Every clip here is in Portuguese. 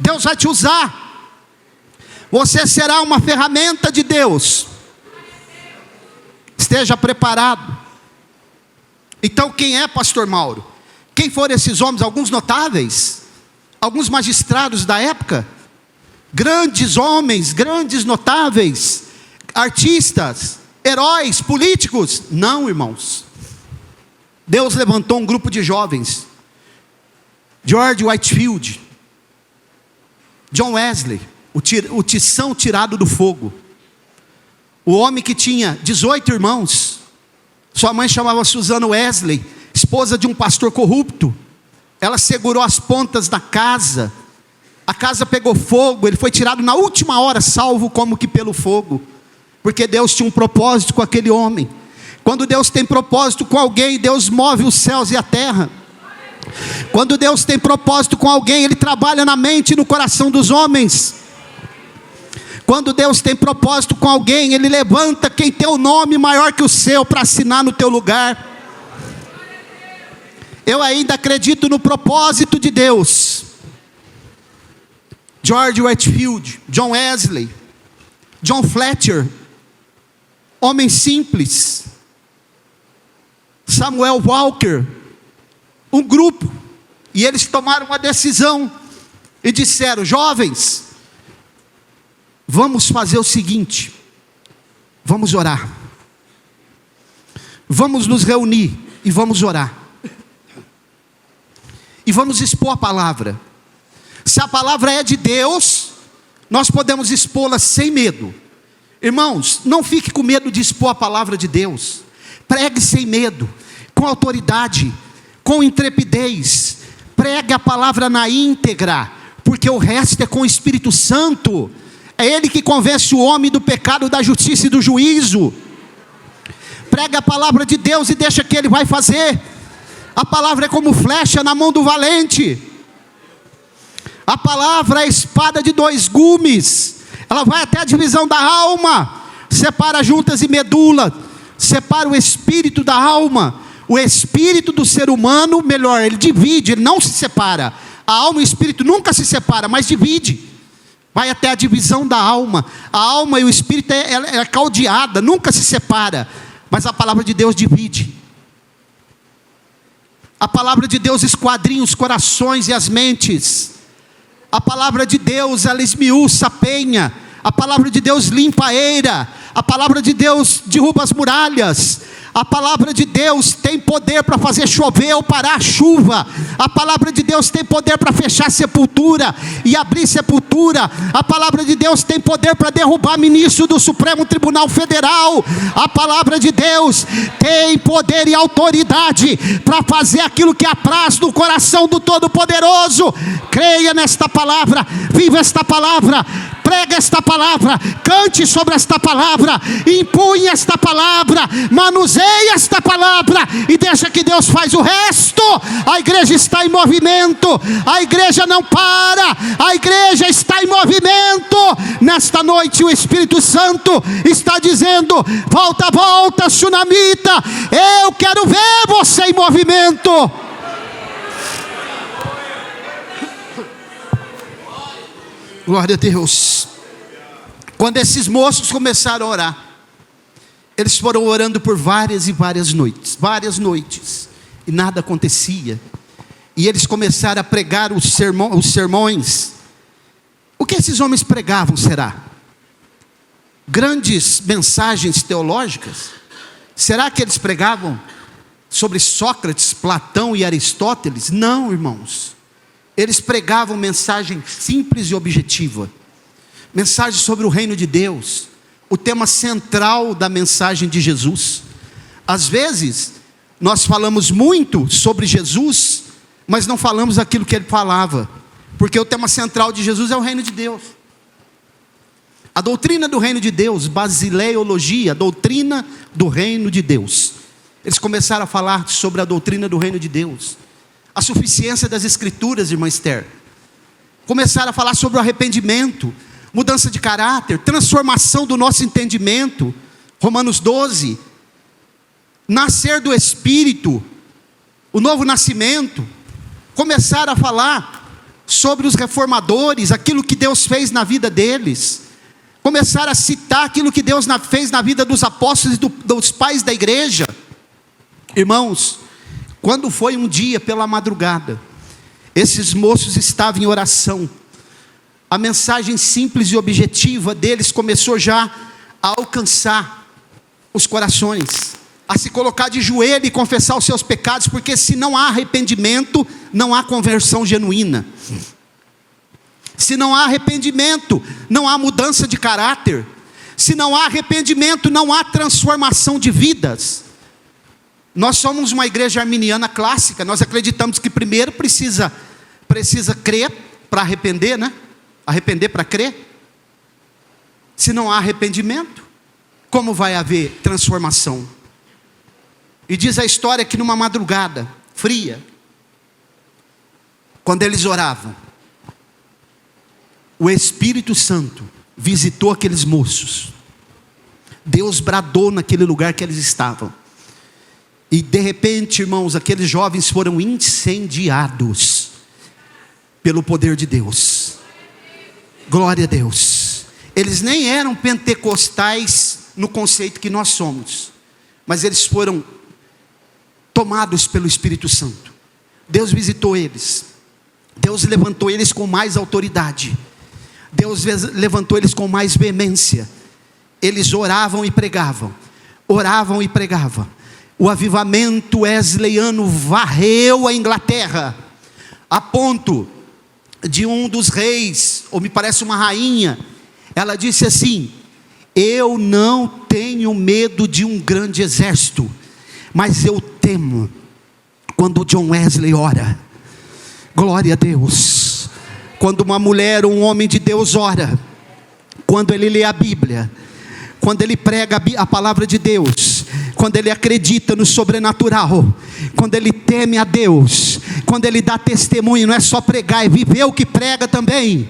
Deus vai te usar. Você será uma ferramenta de Deus. Esteja preparado. Então quem é pastor Mauro? Quem foram esses homens? Alguns notáveis, alguns magistrados da época, grandes homens, grandes notáveis, artistas, heróis, políticos? Não, irmãos. Deus levantou um grupo de jovens: George Whitefield, John Wesley, o tição tirado do fogo, o homem que tinha 18 irmãos. Sua mãe chamava Susana Wesley, esposa de um pastor corrupto. Ela segurou as pontas da casa, a casa pegou fogo, ele foi tirado na última hora, salvo como que pelo fogo, porque Deus tinha um propósito com aquele homem. Quando Deus tem propósito com alguém, Deus move os céus e a terra. Quando Deus tem propósito com alguém, Ele trabalha na mente e no coração dos homens. Quando Deus tem propósito com alguém, Ele levanta quem tem o nome maior que o seu para assinar no teu lugar. Eu ainda acredito no propósito de Deus. George Whitefield, John Wesley, John Fletcher, homens simples, Samuel Walker, um grupo, e eles tomaram uma decisão e disseram: jovens, vamos fazer o seguinte, vamos orar, vamos nos reunir e vamos orar, e vamos expor a palavra. Se a palavra é de Deus, nós podemos expô-la sem medo. Irmãos, não fique com medo de expor a palavra de Deus. Pregue sem medo, com autoridade, com intrepidez. Pregue a palavra na íntegra, porque o resto é com o Espírito Santo. É Ele que convence o homem do pecado, da justiça e do juízo. Pregue a palavra de Deus e deixa que Ele vai fazer. A palavra é como flecha na mão do valente. A palavra é a espada de dois gumes. Ela vai até a divisão da alma, separa juntas e medula, separa o espírito da alma. O espírito do ser humano, melhor, ele divide, ele não se separa. A alma e o espírito nunca se separam, mas divide. Vai até a divisão da alma. A alma e o espírito é caldeada, nunca se separa. Mas a palavra de Deus divide. A palavra de Deus esquadrinha os corações e as mentes. A palavra de Deus, ela esmiuça a penha. A palavra de Deus limpa a eira. A palavra de Deus derruba as muralhas. A palavra de Deus tem poder para fazer chover ou parar a chuva. A palavra de Deus tem poder para fechar sepultura e abrir sepultura. A palavra de Deus tem poder para derrubar ministro do Supremo Tribunal Federal. A palavra de Deus tem poder e autoridade para fazer aquilo que apraz no coração do Todo-Poderoso. Creia nesta palavra, viva esta palavra, pregue esta palavra, cante sobre esta palavra, impunhe esta palavra, manuseie esta palavra e deixa que Deus faz o resto. A igreja está em movimento, a igreja não para, a igreja está em movimento. Nesta noite o Espírito Santo está dizendo: volta, volta, Sunamita, eu quero ver você em movimento. Glória a Deus. Quando esses moços começaram a orar, eles foram orando por várias e várias noites, e nada acontecia. E eles começaram a pregar os sermões. O que esses homens pregavam, será? Grandes mensagens teológicas? Será que eles pregavam sobre Sócrates, Platão e Aristóteles? Não, irmãos. Eles pregavam mensagem simples e objetiva. Mensagem sobre o reino de Deus. O tema central da mensagem de Jesus. Às vezes, nós falamos muito sobre Jesus, mas não falamos aquilo que Ele falava. Porque o tema central de Jesus é o reino de Deus. A doutrina do reino de Deus, basileologia, a doutrina do reino de Deus. Eles começaram a falar sobre a doutrina do reino de Deus. A suficiência das escrituras, irmã Esther. Começaram a falar sobre o arrependimento, mudança de caráter, transformação do nosso entendimento. Romanos 12. Nascer do Espírito, o novo nascimento. Começaram a falar sobre os reformadores, aquilo que Deus fez na vida deles. Começaram a citar aquilo que Deus fez na vida dos apóstolos e dos pais da igreja. Irmãos, quando foi um dia pela madrugada, esses moços estavam em oração. A mensagem simples e objetiva deles começou já a alcançar os corações, a se colocar de joelho e confessar os seus pecados, porque se não há arrependimento, não há conversão genuína. Se não há arrependimento, não há mudança de caráter. Se não há arrependimento, não há transformação de vidas. Nós somos uma igreja arminiana clássica. Nós acreditamos que primeiro precisa crer para arrepender, né? Arrepender para crer. Se não há arrependimento, como vai haver transformação? E diz a história que numa madrugada fria, quando eles oravam, o Espírito Santo visitou aqueles moços. Deus bradou naquele lugar que eles estavam. E de repente, irmãos, aqueles jovens foram incendiados pelo poder de Deus. Glória a Deus. Eles nem eram pentecostais no conceito que nós somos, mas eles foram tomados pelo Espírito Santo. Deus visitou eles. Deus levantou eles com mais autoridade. Deus levantou eles com mais veemência. Eles oravam e pregavam. Oravam e pregavam. O avivamento wesleyano varreu a Inglaterra, a ponto de um dos reis, ou me parece uma rainha, ela disse assim: eu não tenho medo de um grande exército, mas eu temo quando John Wesley ora. Glória a Deus. Quando uma mulher ou um homem de Deus ora, quando ele lê a Bíblia, quando ele prega a palavra de Deus, quando ele acredita no sobrenatural, quando ele teme a Deus, quando ele dá testemunho, não é só pregar, é viver o que prega também.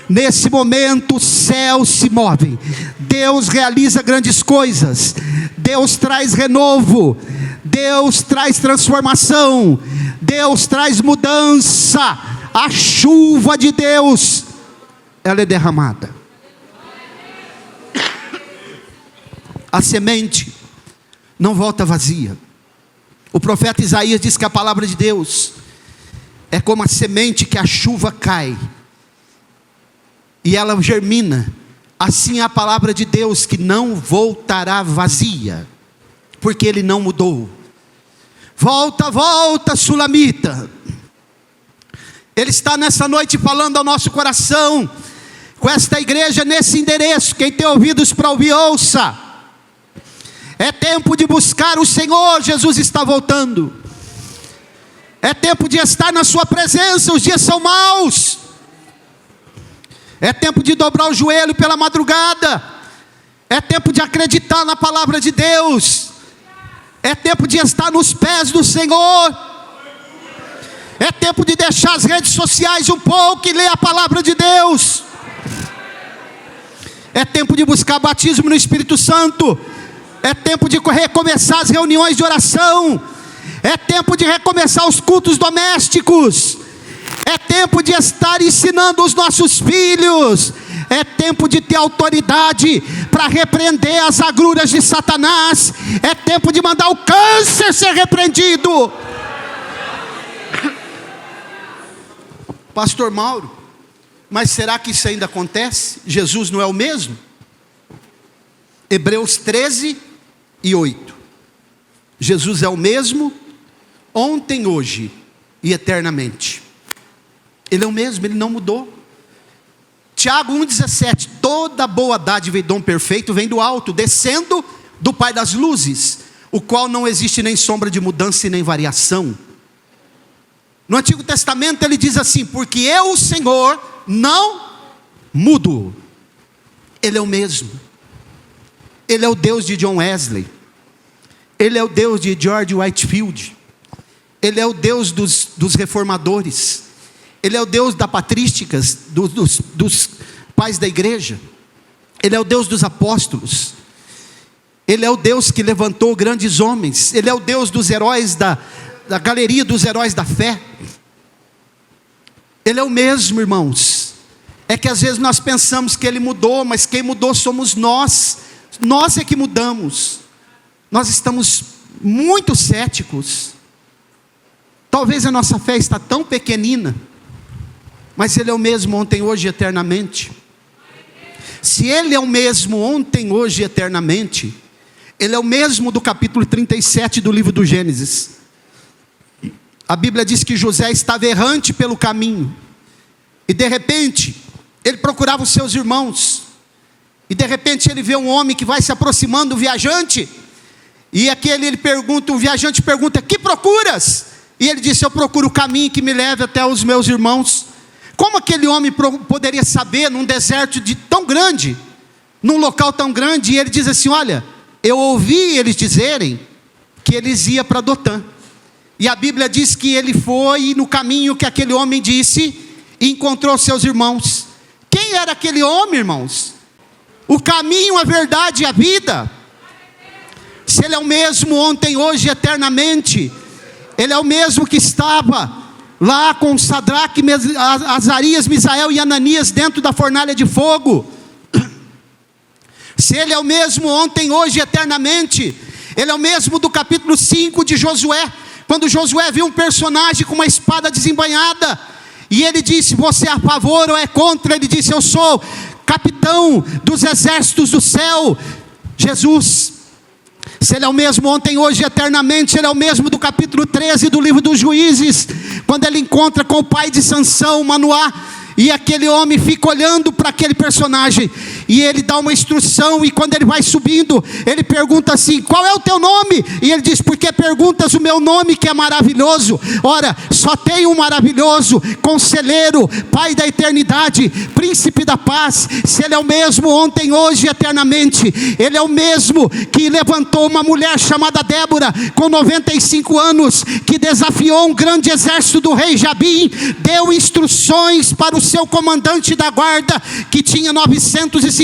Nesse momento os céus se movem, Deus realiza grandes coisas, Deus traz renovo, Deus traz transformação, Deus traz mudança. A chuva de Deus, ela é derramada. A semente não volta vazia. O profeta Isaías diz que a palavra de Deus é como a semente que a chuva cai e ela germina. Assim é a palavra de Deus, que não voltará vazia, porque Ele não mudou. Volta, volta, sulamita. Ele está nessa noite falando ao nosso coração, com esta igreja nesse endereço. Quem tem ouvidos para ouvir, ouça. É tempo de buscar o Senhor, Jesus está voltando. É tempo de estar na sua presença, os dias são maus. É tempo de dobrar o joelho pela madrugada. É tempo de acreditar na palavra de Deus. É tempo de estar nos pés do Senhor. É tempo de deixar as redes sociais um pouco e ler a palavra de Deus. É tempo de buscar batismo no Espírito Santo. É tempo de recomeçar as reuniões de oração. É tempo de recomeçar os cultos domésticos. É tempo de estar ensinando os nossos filhos. É tempo de ter autoridade para repreender as agruras de Satanás. É tempo de mandar o câncer ser repreendido. Pastor Mauro, mas será que isso ainda acontece? Jesus não é o mesmo? Hebreus 13:8. Jesus é o mesmo ontem, hoje e eternamente. Ele é o mesmo, Ele não mudou. Tiago 1,17. Toda boa dádiva e dom perfeito vem do alto, descendo do Pai das luzes, o qual não existe nem sombra de mudança e nem variação. No Antigo Testamento ele diz assim: porque eu, o Senhor, não mudo. Ele é o mesmo. Ele é o Deus de John Wesley. Ele é o Deus de George Whitefield. Ele é o Deus dos reformadores. Ele é o Deus da patrísticas, dos pais da igreja. Ele é o Deus dos apóstolos. Ele é o Deus que levantou grandes homens. Ele é o Deus dos heróis da galeria dos heróis da fé. Ele é o mesmo, irmãos. É que às vezes nós pensamos que Ele mudou, mas quem mudou somos nós. Nós é que mudamos. Nós estamos muito céticos. Talvez a nossa fé está tão pequenina, mas Ele é o mesmo ontem, hoje e eternamente. Se Ele é o mesmo ontem, hoje e eternamente, Ele é o mesmo do capítulo 37 do livro do Gênesis. A Bíblia diz que José estava errante pelo caminho, e de repente, ele procurava os seus irmãos, e de repente ele vê um homem que vai se aproximando do viajante, e o viajante pergunta: que procuras? E ele disse: eu procuro o caminho que me leve até os meus irmãos. Como aquele homem poderia saber num deserto tão grande, num local tão grande? E ele diz assim: olha, eu ouvi eles dizerem que eles iam para Dotã. E a Bíblia diz que ele foi no caminho que aquele homem disse e encontrou seus irmãos. Quem era aquele homem, irmãos? O caminho, a verdade e a vida. Se Ele é o mesmo ontem, hoje e eternamente, Ele é o mesmo que estava lá com Sadraque, Azarias, Misael e Ananias dentro da fornalha de fogo. Se Ele é o mesmo ontem, hoje e eternamente, Ele é o mesmo do capítulo 5 de Josué, quando Josué viu um personagem com uma espada desembainhada, e ele disse: você é a favor ou é contra? Ele disse: eu sou capitão dos exércitos do céu. Jesus, se Ele é o mesmo ontem, hoje e eternamente, Ele é o mesmo do capítulo 13 do livro dos Juízes, quando ele encontra com o pai de Sansão, Manoá, e aquele homem fica olhando para aquele personagem, e ele dá uma instrução, e quando ele vai subindo, ele pergunta assim: qual é o teu nome? E ele diz: porque perguntas o meu nome, que é maravilhoso? Ora, só tem um maravilhoso: Conselheiro, Pai da eternidade, Príncipe da paz. Se Ele é o mesmo ontem, hoje e eternamente, Ele é o mesmo que levantou uma mulher chamada Débora, com 95 anos, que desafiou um grande exército do rei Jabim, deu instruções para o seu comandante da guarda, que tinha 950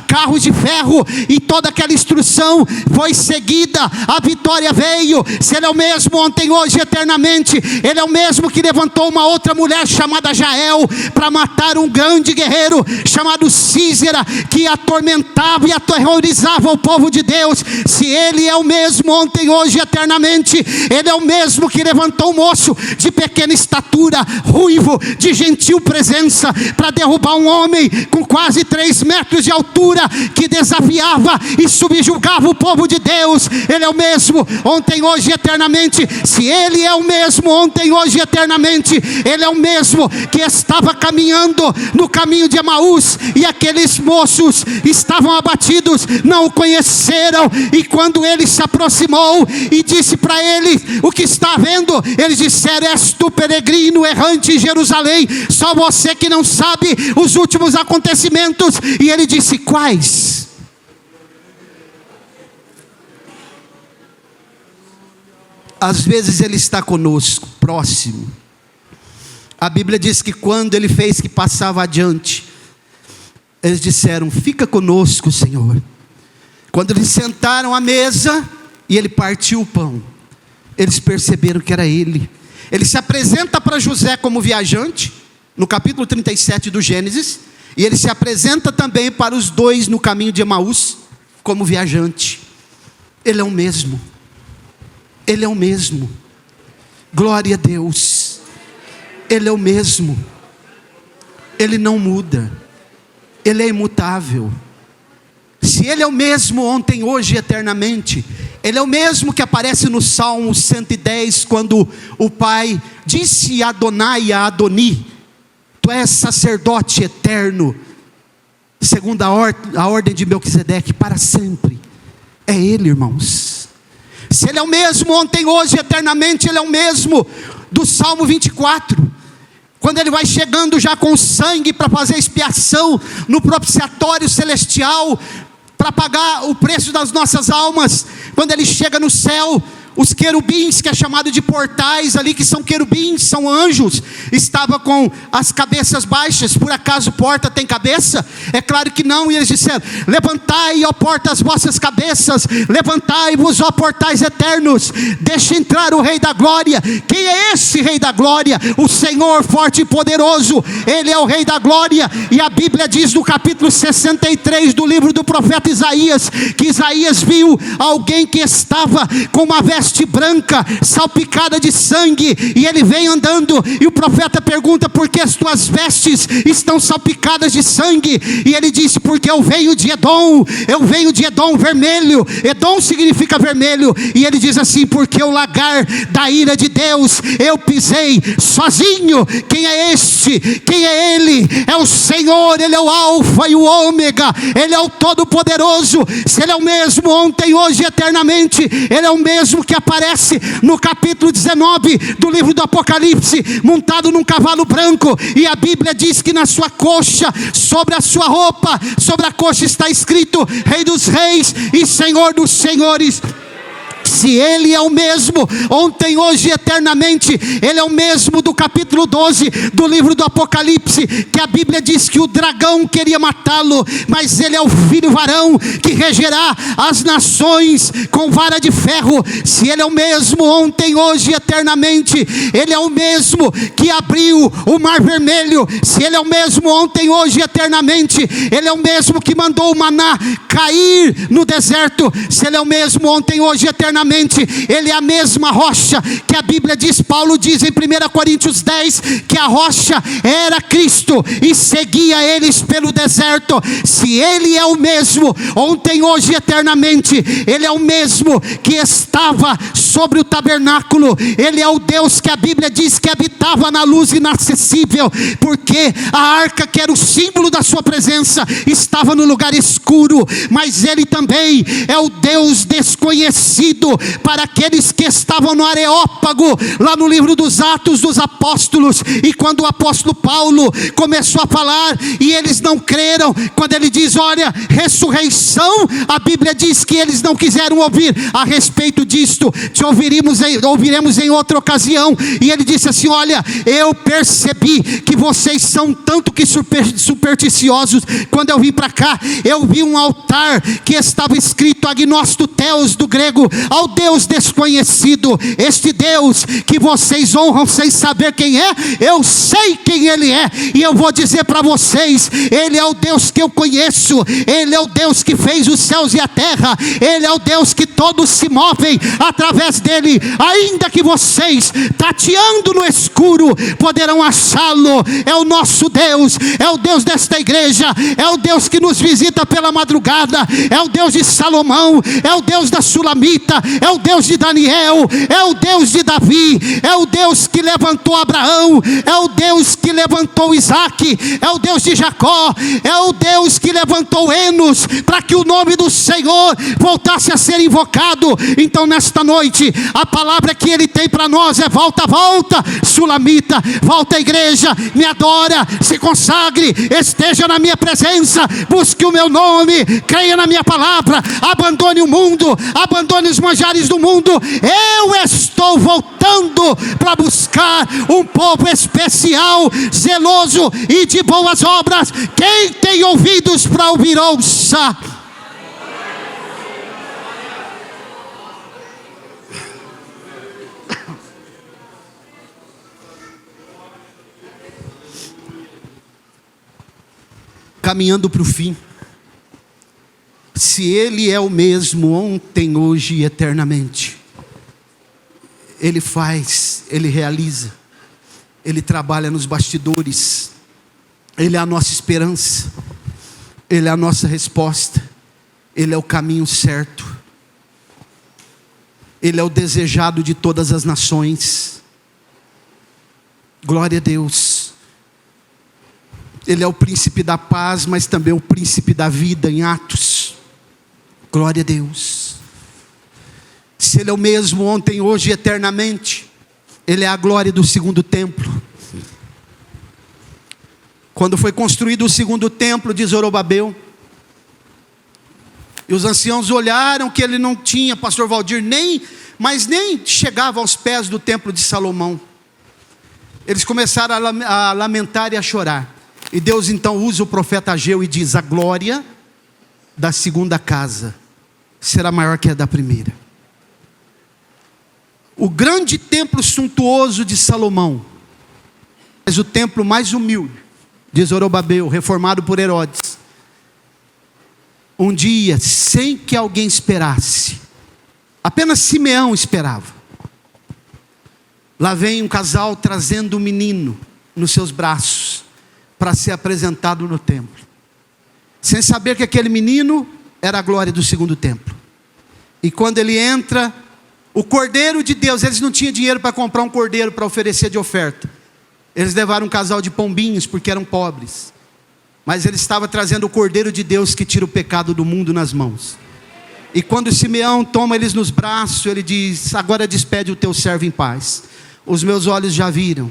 carros de ferro, e toda aquela instrução foi seguida, a vitória veio. Se Ele é o mesmo ontem, hoje e eternamente, Ele é o mesmo que levantou uma outra mulher chamada Jael, para matar um grande guerreiro chamado Sísera, que atormentava e aterrorizava o povo de Deus. Se Ele é o mesmo ontem, hoje e eternamente, Ele é o mesmo que levantou um moço de pequena estatura, ruivo, de gentil presença, para derrubar um homem com quase 3 metros de altura, que desafiava e subjugava o povo de Deus. Ele é o mesmo ontem, hoje e eternamente. Se Ele é o mesmo ontem, hoje e eternamente, Ele é o mesmo que estava caminhando no caminho de Emaús, e aqueles moços estavam abatidos, não o conheceram, e quando Ele se aproximou e disse para eles: o que está havendo? Eles disseram: és tu peregrino errante em Jerusalém, só você que não sabe os últimos acontecimentos. E ele disse: quais? Às vezes Ele está conosco, próximo. A Bíblia diz que quando Ele fez que passava adiante, eles disseram: fica conosco, Senhor. Quando eles sentaram à mesa e Ele partiu o pão, eles perceberam que era Ele. Ele se apresenta para José como viajante, no capítulo 37 do Gênesis, e Ele se apresenta também para os dois no caminho de Emaús, como viajante. Ele é o mesmo. Ele é o mesmo. Glória a Deus. Ele é o mesmo. Ele não muda. Ele é imutável. Se Ele é o mesmo ontem, hoje e eternamente, Ele é o mesmo que aparece no Salmo 110, quando o Pai disse a Adonai, a Adoni: tu és sacerdote eterno, segundo a ordem de Melquisedeque, para sempre. É Ele, irmãos. Se Ele é o mesmo ontem, hoje e eternamente, Ele é o mesmo do Salmo 24, quando Ele vai chegando já com sangue para fazer expiação no propiciatório celestial, para pagar o preço das nossas almas. Quando Ele chega no céu, os querubins, que é chamado de portais ali, que são querubins, são anjos, estava com as cabeças baixas. Por acaso porta tem cabeça? É claro que não. E eles disseram: levantai, ó porta, as vossas cabeças, levantai-vos, ó portais eternos, deixa entrar o Rei da Glória. Quem é esse Rei da Glória? O Senhor forte e poderoso, Ele é o Rei da Glória. E a Bíblia diz no capítulo 63 do livro do profeta Isaías, que Isaías viu alguém que estava com uma veste branca, salpicada de sangue, e ele vem andando, e o profeta pergunta: por que as tuas vestes estão salpicadas de sangue? E ele disse: porque eu venho de Edom vermelho. Edom significa vermelho. E ele diz assim: porque o lagar da ira de Deus eu pisei sozinho. Quem é este? Quem é Ele? É o Senhor. Ele é o Alfa e o Ômega, Ele é o Todo-Poderoso. Se Ele é o mesmo ontem, hoje e eternamente, Ele é o mesmo que aparece no capítulo 19 do livro do Apocalipse, montado num cavalo branco, e a Bíblia diz que na sua coxa, sobre a sua roupa, sobre a coxa está escrito: Rei dos Reis e Senhor dos Senhores. Se Ele é o mesmo ontem, hoje e eternamente, Ele é o mesmo do capítulo 12 do livro do Apocalipse, que a Bíblia diz que o dragão queria matá-lo, mas Ele é o filho varão que regerá as nações com vara de ferro. Se Ele é o mesmo ontem, hoje e eternamente, Ele é o mesmo que abriu o mar vermelho. Se Ele é o mesmo ontem, hoje e eternamente, Ele é o mesmo que mandou o maná cair no deserto. Se Ele é o mesmo ontem, hoje e eternamente, Ele é a mesma rocha que a Bíblia diz, Paulo diz em 1 Coríntios 10, que a rocha era Cristo e seguia eles pelo deserto. Se Ele é o mesmo ontem, hoje e eternamente, Ele é o mesmo que estava sobre o tabernáculo. Ele é o Deus que a Bíblia diz que habitava na luz inacessível, porque a arca, que era o símbolo da sua presença, estava no lugar escuro. Mas Ele também é o Deus desconhecido para aqueles que estavam no Areópago, lá no livro dos Atos dos Apóstolos. E quando o apóstolo Paulo começou a falar, e eles não creram, quando ele diz: olha, ressurreição, a Bíblia diz que eles não quiseram ouvir a respeito disto. Te ouviremos em outra ocasião. E ele disse assim: olha, eu percebi que vocês são tanto que supersticiosos. Quando eu vim para cá, eu vi um altar que estava escrito Agnósto Theos, do grego, ao Deus desconhecido. Este Deus que vocês honram sem saber quem é, eu sei quem Ele é, e eu vou dizer para vocês: Ele é o Deus que eu conheço. Ele é o Deus que fez os céus e a terra. Ele é o Deus que todos se movem através dele. Ainda que vocês, tateando no escuro, poderão achá-lo. É o nosso Deus, é o Deus desta igreja, é o Deus que nos visita pela madrugada, é o Deus de Salomão, é o Deus da Sulamita, é o Deus de Daniel, é o Deus de Davi, é o Deus que levantou Abraão, é o Deus que levantou Isaac, é o Deus de Jacó, é o Deus que levantou Enos, para que o nome do Senhor voltasse a ser invocado. Então nesta noite, a palavra que Ele tem para nós é: volta, volta, Sulamita, volta, igreja, me adora, se consagre, esteja na minha presença, busque o meu nome, creia na minha palavra, abandone o mundo, abandone os manjares do mundo. Eu estou voltando para buscar um povo especial, zeloso e de boas obras. Quem tem ouvidos para ouvir, ouça. Caminhando para o fim. Se Ele é o mesmo ontem, hoje e eternamente, Ele faz, Ele realiza, Ele trabalha nos bastidores, Ele é a nossa esperança, Ele é a nossa resposta, Ele é o caminho certo, Ele é o desejado de todas as nações. Glória a Deus. Ele é o príncipe da paz, mas também o príncipe da vida, em Atos. Glória a Deus. Se Ele é o mesmo ontem, hoje e eternamente, Ele é a glória do segundo templo. Quando foi construído o segundo templo de Zorobabel, e os anciãos olharam que ele não tinha, pastor Valdir, nem mas nem chegavam aos pés do templo de Salomão. Eles começaram a lamentar e a chorar. E Deus então usa o profeta Ageu e diz: a glória da segunda casa será maior que a da primeira. O grande templo suntuoso de Salomão, mas o templo mais humilde de Zorobabel, reformado por Herodes, um dia, sem que alguém esperasse, apenas Simeão esperava, lá vem um casal trazendo um menino nos seus braços, para ser apresentado no templo, sem saber que aquele menino era a glória do segundo templo. E quando ele entra, o Cordeiro de Deus, eles não tinham dinheiro para comprar um cordeiro para oferecer de oferta, eles levaram um casal de pombinhos, porque eram pobres, mas ele estava trazendo o Cordeiro de Deus, que tira o pecado do mundo, nas mãos. E quando Simeão toma eles nos braços, ele diz: agora despede o teu servo em paz, os meus olhos já viram,